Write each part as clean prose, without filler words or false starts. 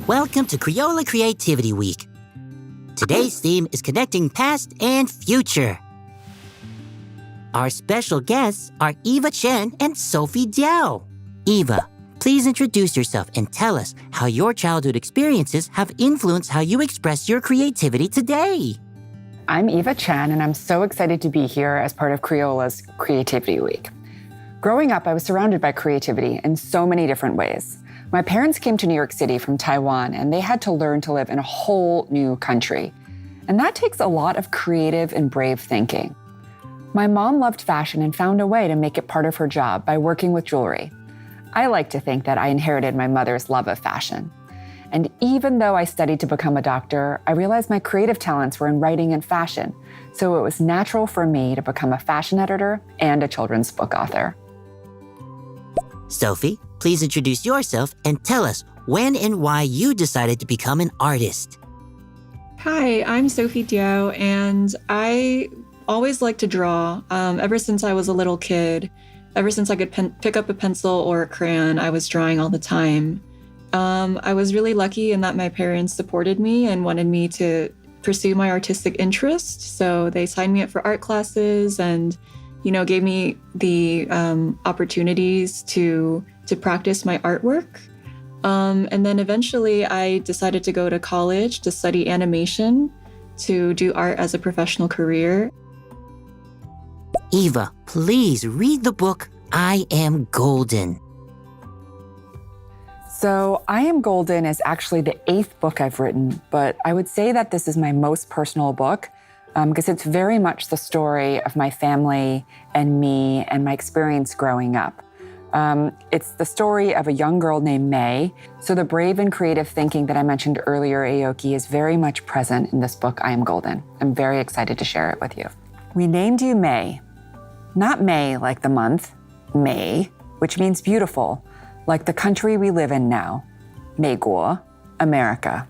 Welcome to Crayola Creativity Week. Today's theme is connecting past and future. Our special guests are Eva Chen and Sophie Diao. Eva, please introduce yourself and tell us how your childhood experiences have influenced how you express your creativity today. I'm Eva Chen, and I'm so excited to be here as part of Crayola's Creativity Week. Growing up, I was surrounded by creativity in so many different ways. My parents came to New York City from Taiwan, and they had to learn to live in a whole new country. And that takes a lot of creative and brave thinking. My mom loved fashion and found a way to make it part of her job by working with jewelry. I like to think that I inherited my mother's love of fashion. And even though I studied to become a doctor, I realized my creative talents were in writing and fashion. So it was natural for me to become a fashion editor and a children's book author. Sophie, please introduce yourself and tell us when and why you decided to become an artist. Hi, I'm Sophie Diao, and I always liked to draw. Ever since I was a little kid, ever since I could pick up a pencil or a crayon, I was drawing all the time. I was really lucky in that my parents supported me and wanted me to pursue my artistic interest. So they signed me up for art classes and, gave me the opportunities to practice my artwork. And then eventually I decided to go to college to study animation, to do art as a professional career. Eva, please read the book, I Am Golden. So I Am Golden is actually the 8th book I've written, but I would say that this is my most personal book because it's very much the story of my family and me and my experience growing up. It's the story of a young girl named May. So the brave and creative thinking that I mentioned earlier, Aoki, is very much present in this book, I Am Golden. I'm very excited to share it with you. We named you May. Not May like the month, May, which means beautiful, like the country we live in now, 美国, America.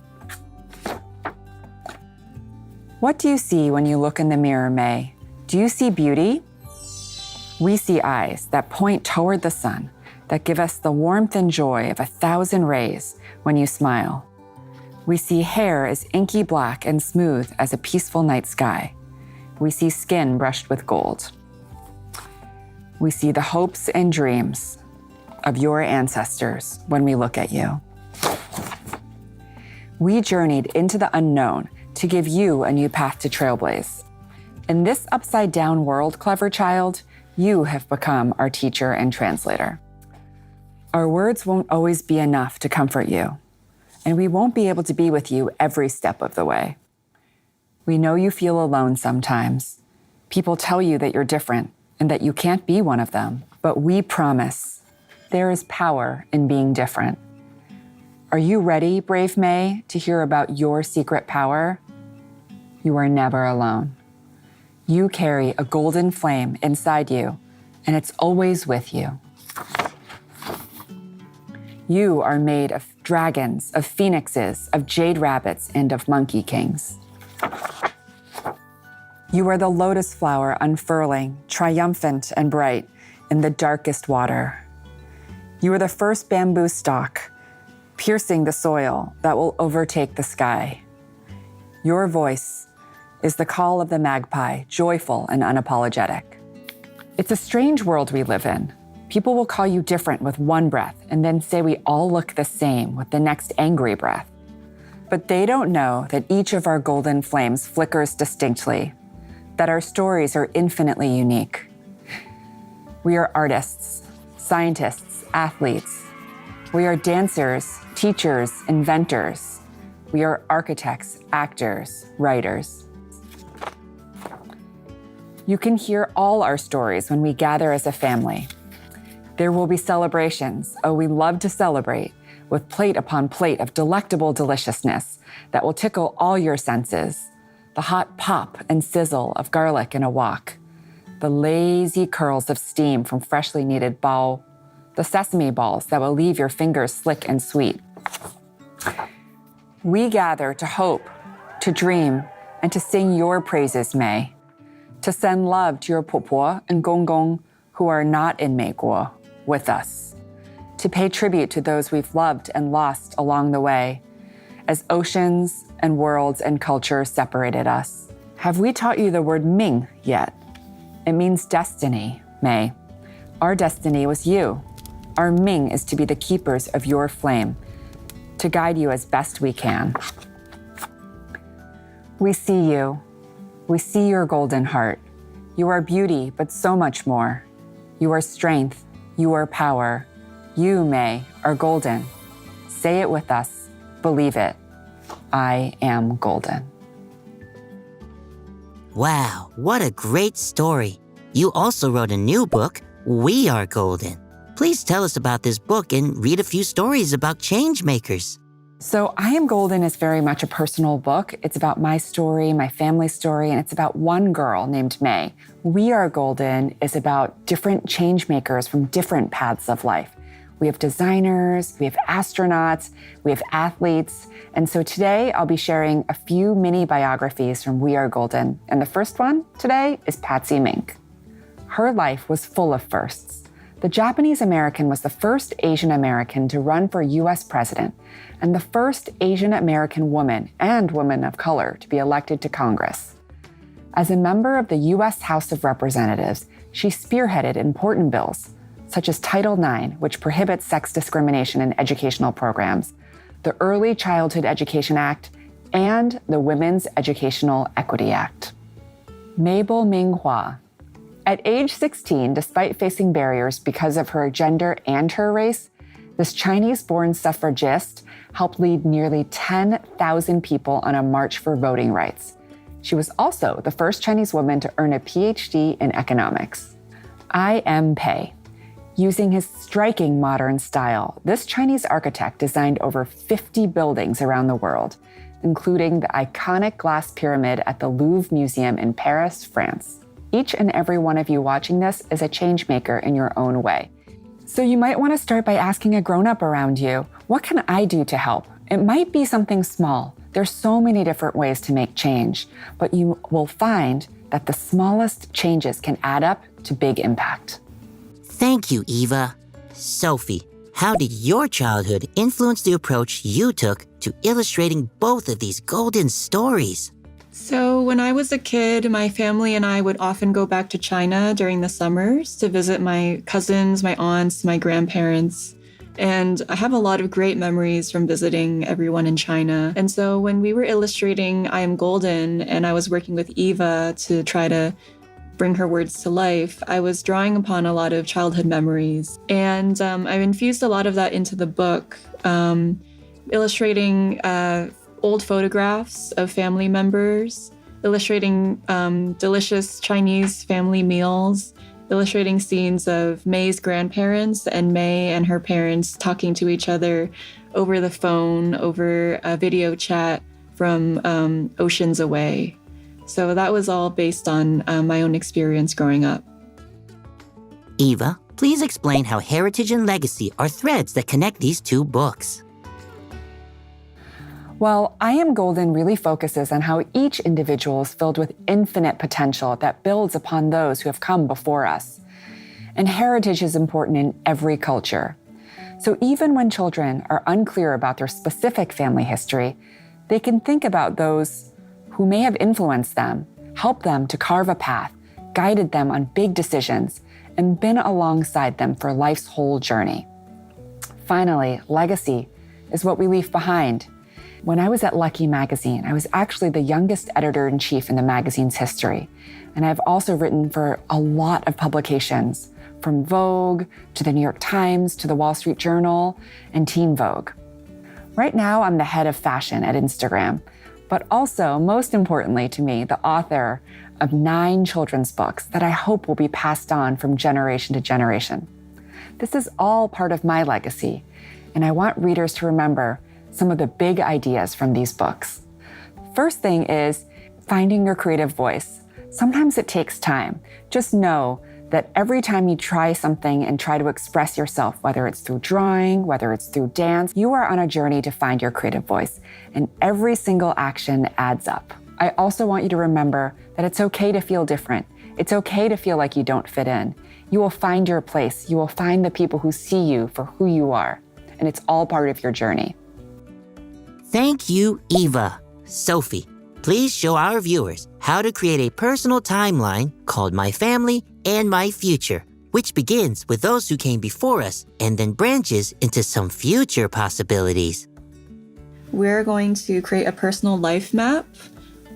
What do you see when you look in the mirror, May? Do you see beauty? We see eyes that point toward the sun, that give us the warmth and joy of 1,000 rays when you smile. We see hair as inky black and smooth as a peaceful night sky. We see skin brushed with gold. We see the hopes and dreams of your ancestors when we look at you. We journeyed into the unknown to give you a new path to trailblaze. In this upside-down world, clever child, you have become our teacher and translator. Our words won't always be enough to comfort you, and we won't be able to be with you every step of the way. We know you feel alone sometimes. People tell you that you're different and that you can't be one of them, but we promise there is power in being different. Are you ready, brave May, to hear about your secret power? You are never alone. You carry a golden flame inside you, and it's always with you. You are made of dragons, of phoenixes, of jade rabbits, and of monkey kings. You are the lotus flower unfurling, triumphant and bright, in the darkest water. You are the first bamboo stalk, piercing the soil that will overtake the sky. Your voice is the call of the magpie, joyful and unapologetic. It's a strange world we live in. People will call you different with one breath and then say we all look the same with the next angry breath. But they don't know that each of our golden flames flickers distinctly, that our stories are infinitely unique. We are artists, scientists, athletes. We are dancers, teachers, inventors. We are architects, actors, writers. You can hear all our stories when we gather as a family. There will be celebrations, oh, we love to celebrate, with plate upon plate of delectable deliciousness that will tickle all your senses. The hot pop and sizzle of garlic in a wok, the lazy curls of steam from freshly kneaded bao, the sesame balls that will leave your fingers slick and sweet. We gather to hope, to dream, and to sing your praises, May, to send love to your popo and gong who are not in Meiguo with us, to pay tribute to those we've loved and lost along the way, as oceans and worlds and cultures separated us. Have we taught you the word Ming yet? It means destiny, May. Our destiny was you. Our Ming is to be the keepers of your flame, to guide you as best we can. We see you. We see your golden heart. You are beauty, but so much more. You are strength. You are power. You, May, are golden. Say it with us. Believe it. I am golden. Wow, what a great story. You also wrote a new book, We Are Golden. Please tell us about this book and read a few stories about change makers. So I Am Golden is very much a personal book. It's about my story, my family's story, and it's about one girl named May. We Are Golden is about different change makers from different paths of life. We have designers, we have astronauts, we have athletes. And so today I'll be sharing a few mini biographies from We Are Golden. And the first one today is Patsy Mink. Her life was full of firsts. The Japanese American was the first Asian American to run for US president and the first Asian American woman and woman of color to be elected to Congress. As a member of the US House of Representatives, she spearheaded important bills, such as Title IX, which prohibits sex discrimination in educational programs, the Early Childhood Education Act, and the Women's Educational Equity Act. Mabel Ming Hua. At age 16, despite facing barriers because of her gender and her race, this Chinese-born suffragist helped lead nearly 10,000 people on a march for voting rights. She was also the first Chinese woman to earn a PhD in economics. I.M. Pei. Using his striking modern style, this Chinese architect designed over 50 buildings around the world, including the iconic glass pyramid at the Louvre Museum in Paris, France. Each and every one of you watching this is a change maker in your own way. So you might want to start by asking a grown-up around you, what can I do to help? It might be something small. There's so many different ways to make change, but you will find that the smallest changes can add up to big impact. Thank you, Eva. Sophie, how did your childhood influence the approach you took to illustrating both of these golden stories? So when I was a kid, my family and I would often go back to China during the summers to visit my cousins, my aunts, my grandparents. And I have a lot of great memories from visiting everyone in China. And so when we were illustrating I Am Golden and I was working with Eva to try to bring her words to life, I was drawing upon a lot of childhood memories. And I've infused a lot of that into the book, illustrating old photographs of family members, illustrating delicious Chinese family meals, illustrating scenes of May's grandparents and May and her parents talking to each other over the phone, over a video chat from oceans away. So that was all based on my own experience growing up. Eva, please explain how heritage and legacy are threads that connect these two books. Well, I Am Golden really focuses on how each individual is filled with infinite potential that builds upon those who have come before us. And heritage is important in every culture. So even when children are unclear about their specific family history, they can think about those who may have influenced them, helped them to carve a path, guided them on big decisions, and been alongside them for life's whole journey. Finally, legacy is what we leave behind. When I was at Lucky magazine, I was actually the youngest editor-in-chief in the magazine's history. And I've also written for a lot of publications, from Vogue to the New York Times to the Wall Street Journal and Teen Vogue. Right now, I'm the head of fashion at Instagram, but also, most importantly to me, the author of 9 children's books that I hope will be passed on from generation to generation. This is all part of my legacy, and I want readers to remember some of the big ideas from these books. First thing is finding your creative voice. Sometimes it takes time. Just know that every time you try something and try to express yourself, whether it's through drawing, whether it's through dance, you are on a journey to find your creative voice, and every single action adds up. I also want you to remember that it's okay to feel different. It's okay to feel like you don't fit in. You will find your place. You will find the people who see you for who you are, and it's all part of your journey. Thank you, Eva. Sophie, please show our viewers how to create a personal timeline called My Family and My Future, which begins with those who came before us and then branches into some future possibilities. We're going to create a personal life map.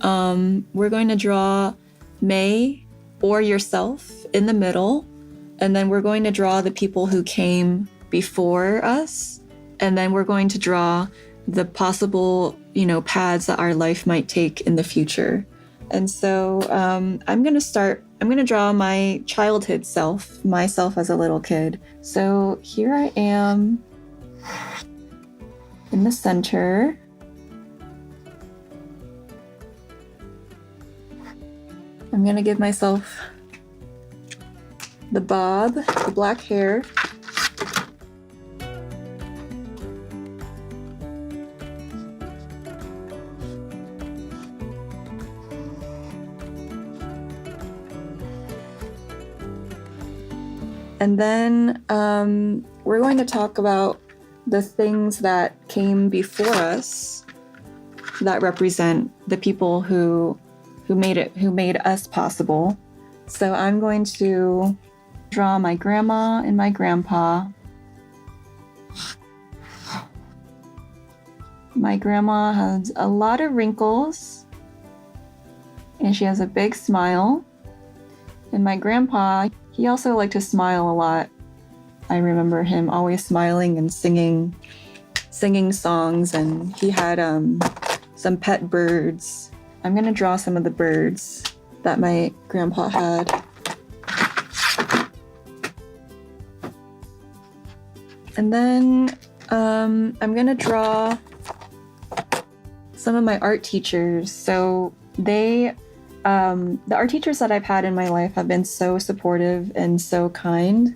We're going to draw May or yourself in the middle, and then we're going to draw the people who came before us, and then we're going to draw the possible, paths that our life might take in the future. And so I'm going to draw my childhood self, myself as a little kid. So here I am in the center. I'm going to give myself the bob, the black hair. And then we're going to talk about the things that came before us that represent the people who made us possible. So I'm going to draw my grandma and my grandpa. My grandma has a lot of wrinkles, and she has a big smile. And my grandpa, he also liked to smile a lot. I remember him always smiling and singing songs, and he had some pet birds. I'm gonna draw some of the birds that my grandpa had. And then I'm gonna draw some of my art teachers. So the art teachers that I've had in my life have been so supportive and so kind.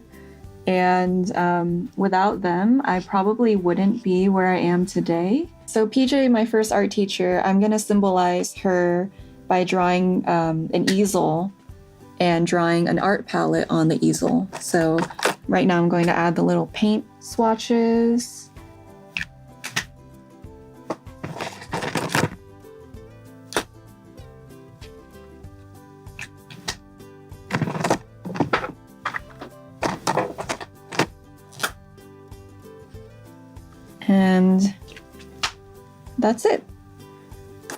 And without them, I probably wouldn't be where I am today. So PJ, my first art teacher, I'm going to symbolize her by drawing an easel and drawing an art palette on the easel. So right now I'm going to add the little paint swatches. And that's it.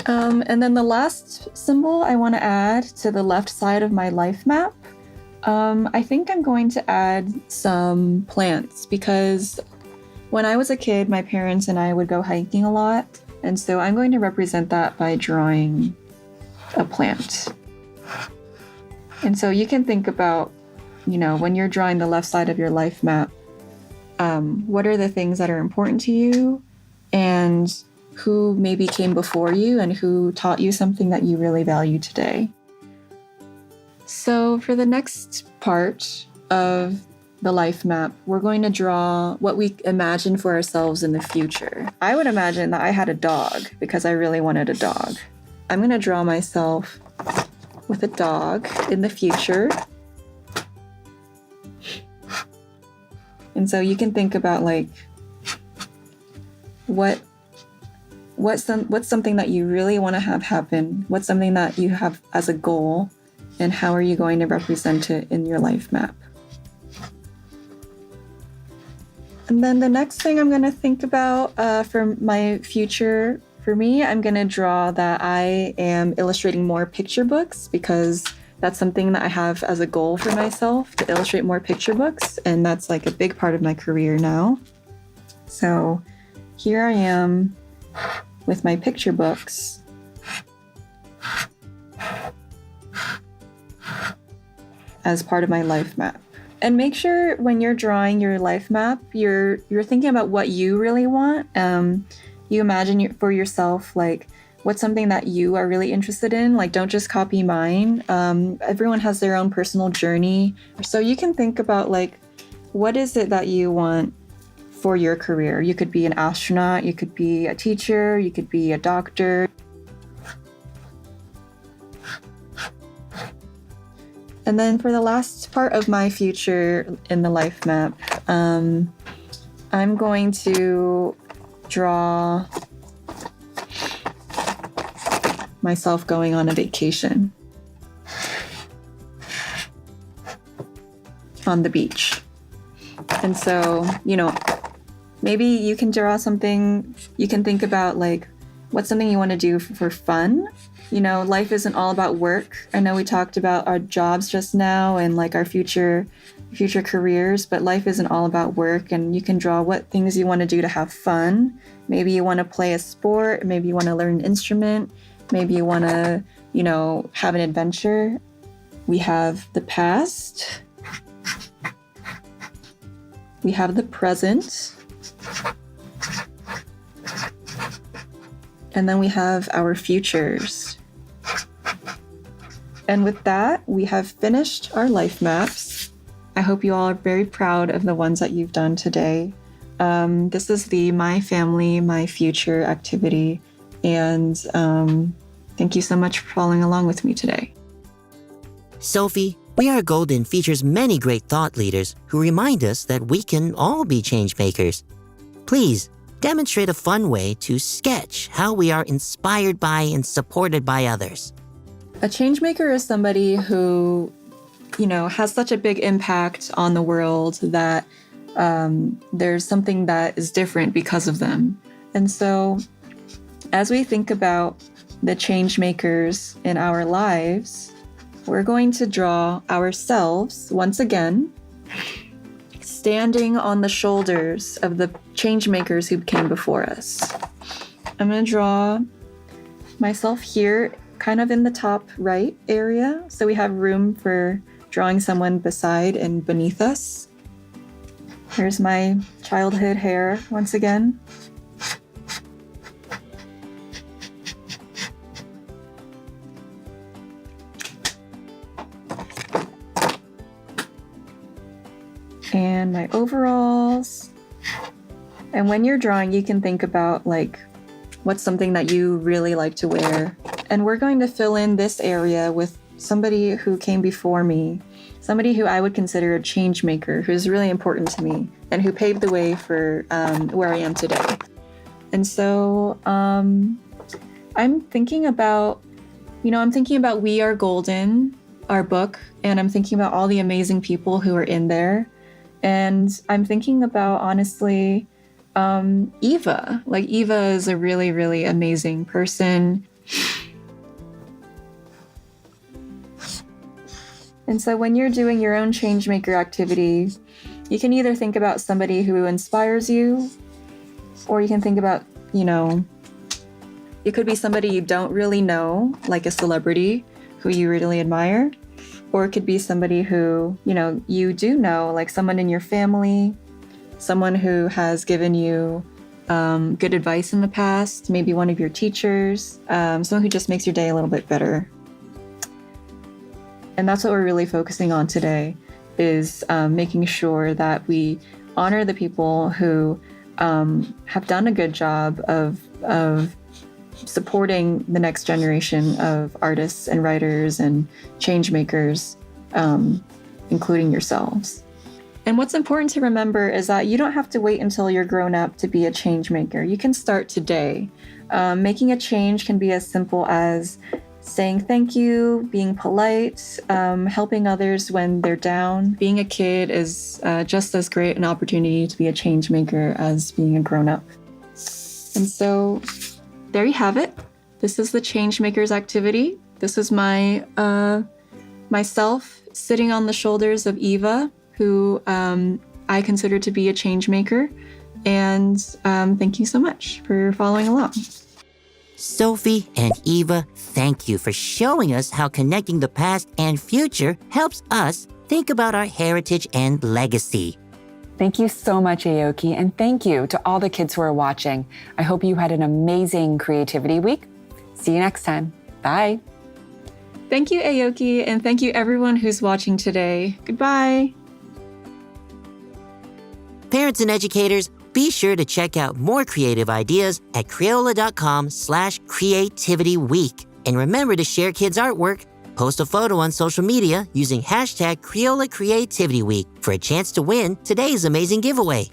And then the last symbol I want to add to the left side of my life map, I think I'm going to add some plants, because when I was a kid, my parents and I would go hiking a lot. And so I'm going to represent that by drawing a plant. And so you can think about, when you're drawing the left side of your life map, what are the things that are important to you, and who maybe came before you and who taught you something that you really value today. So for the next part of the life map, we're going to draw what we imagine for ourselves in the future. I would imagine that I had a dog because I really wanted a dog. I'm going to draw myself with a dog in the future. And so you can think about what's something that you really want to have happen? What's something that you have as a goal, and how are you going to represent it in your life map? And then the next thing I'm going to think about for my future, for me, I'm going to draw that I am illustrating more picture books, because that's something that I have as a goal for myself, to illustrate more picture books. And that's a big part of my career now. So here I am with my picture books. As part of my life map. And make sure when you're drawing your life map, you're thinking about what you really want. You imagine for yourself, what's something that you are really interested in. Don't just copy mine. Everyone has their own personal journey. So you can think about what is it that you want for your career? You could be an astronaut, you could be a teacher, you could be a doctor. And then for the last part of my future in the life map, I'm going to draw myself going on a vacation on the beach. And so, maybe you can draw something, you can think about like, what's something you want to do for fun? Life isn't all about work. I know we talked about our jobs just now and like our future careers, but life isn't all about work, and you can draw what things you want to do to have fun. Maybe you want to play a sport, maybe you want to learn an instrument, maybe you want to, have an adventure. We have the past. We have the present. And then we have our futures. And with that, we have finished our life maps. I hope you all are very proud of the ones that you've done today. This is the My Family, My Future activity. And thank you so much for following along with me today. Sophie, We Are Golden features many great thought leaders who remind us that we can all be change makers. Please, demonstrate a fun way to sketch how we are inspired by and supported by others. A change maker is somebody who, has such a big impact on the world that there's something that is different because of them. And so as we think about the change makers in our lives, we're going to draw ourselves once again, standing on the shoulders of the change makers who came before us. I'm going to draw myself here, kind of in the top right area, so we have room for drawing someone beside and beneath us. Here's my childhood hair once again. And my overalls. And when you're drawing, you can think about what's something that you really like to wear. And we're going to fill in this area with somebody who came before me, somebody who I would consider a change maker, who's really important to me and who paved the way for where I am today. And so I'm thinking about We Are Golden, our book, and I'm thinking about all the amazing people who are in there. And I'm thinking about, honestly, Eva. Eva is a really, really amazing person. And so when you're doing your own changemaker activity, you can either think about somebody who inspires you, or you can think about, it could be somebody you don't really know, like a celebrity who you really admire. Or it could be somebody who, you do know, like someone in your family, someone who has given you good advice in the past, maybe one of your teachers, someone who just makes your day a little bit better. And that's what we're really focusing on today, is making sure that we honor the people who have done a good job of supporting the next generation of artists and writers and change makers, including yourselves. And what's important to remember is that you don't have to wait until you're grown up to be a change maker. You can start today. Making a change can be as simple as saying thank you, being polite, helping others when they're down. Being a kid is just as great an opportunity to be a change maker as being a grown-up. And so there you have it. This is the change makers activity. This is my myself sitting on the shoulders of Eva, who I consider to be a change maker. And thank you so much for following along. Sophie and Eva, thank you for showing us how connecting the past and future helps us think about our heritage and legacy. Thank you so much, Aoki, and thank you to all the kids who are watching. I hope you had an amazing creativity week. See you next time. Bye. Thank you, Aoki, and thank you everyone who's watching today. Goodbye. Parents and educators, be sure to check out more creative ideas at Crayola.com/creativityweek. And remember to share kids' artwork. Post a photo on social media using #Crayola Creativity Week for a chance to win today's amazing giveaway.